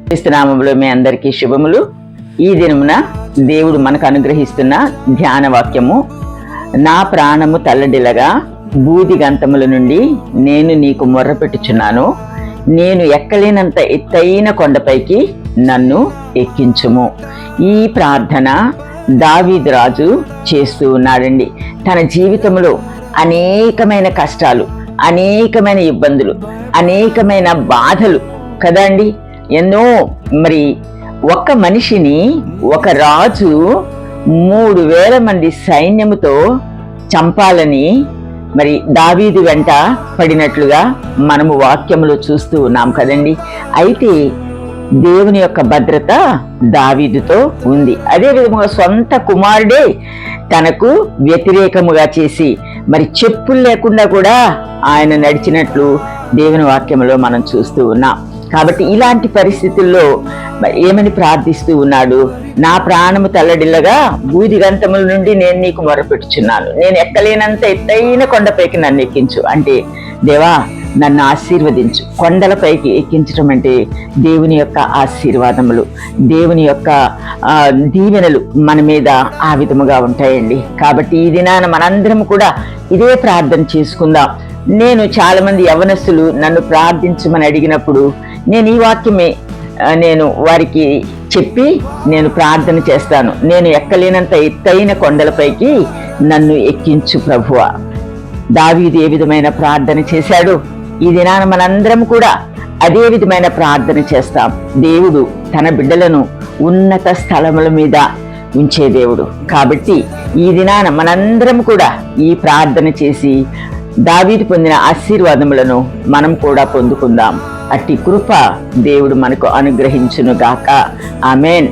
క్రీస్తు నామములో మీ అందరికీ శుభములు. ఈ దినమున దేవుడు మనకు అనుగ్రహిస్తున్న ధ్యాన వాక్యము, నా ప్రాణము తల్లడిల్లగా బూది గంతముల నుండి నేను నీకు మొర్రపెట్టుచున్నాను, నేను ఎక్కలేనంత ఎత్తైన కొండపైకి నన్ను ఎక్కించుము. ఈ ప్రార్థన దావీదు రాజు చేస్తూ ఉన్నాడండి. తన జీవితంలో అనేకమైన కష్టాలు, అనేకమైన ఇబ్బందులు, అనేకమైన బాధలు కదండి. ఎన్నో మరి ఒక్క మనిషిని ఒక రాజు 3000 మంది సైన్యముతో చంపాలని మరి దావీదు వెంట పడినట్లుగా మనము వాక్యములో చూస్తూ ఉన్నాం కదండి. అయితే దేవుని యొక్క భద్రత దావీదుతో ఉంది. అదే విధంగా సొంత కుమారుడే తనకు వ్యతిరేకముగా చేసి మరి చెప్పులు లేకుండా కూడా ఆయన నడిచినట్లు దేవుని వాక్యంలో మనం చూస్తూ ఉన్నాం. కాబట్టి ఇలాంటి పరిస్థితుల్లో ఏమని ప్రార్థిస్తూ ఉన్నాడు? నా ప్రాణము తల్లడిల్లగా బూది గంతముల నుండి నేను నీకు మొరపెట్టుచున్నాను, నేను ఎక్కలేనంత ఎత్తైన కొండపైకి నన్ను ఎక్కించు. అంటే దేవా నన్ను ఆశీర్వదించు. కొండలపైకి ఎక్కించడం అంటే దేవుని యొక్క ఆశీర్వాదములు, దేవుని యొక్క దీవెనలు మన మీద ఆ విధముగా ఉంటాయండి. కాబట్టి ఈ దినాన మనందరం కూడా ఇదే ప్రార్థన చేసుకుందాం. నేను చాలా మంది యవనస్తులు నన్ను ప్రార్థించమని అడిగినప్పుడు నేను ఈ వాక్యమే నేను వారికి చెప్పి నేను ప్రార్థన చేస్తాను. నేను ఎక్కలేనంత ఎత్తైన కొండలపైకి నన్ను ఎక్కించు ప్రభువా. దావీదు ఏ విధమైన ప్రార్థన చేశాడు, ఈ దినాన మనందరం కూడా అదే విధమైన ప్రార్థన చేస్తాం. దేవుడు తన బిడ్డలను ఉన్నత స్థలముల మీద ఉంచే దేవుడు. కాబట్టి ఈ దినాన మనందరం కూడా ఈ ప్రార్థన చేసి దావీదు పొందిన ఆశీర్వాదములను మనం కూడా పొందుకుందాం. అట్టి కృప దేవుడు మనకు అనుగ్రహించును గాక. ఆమేన్.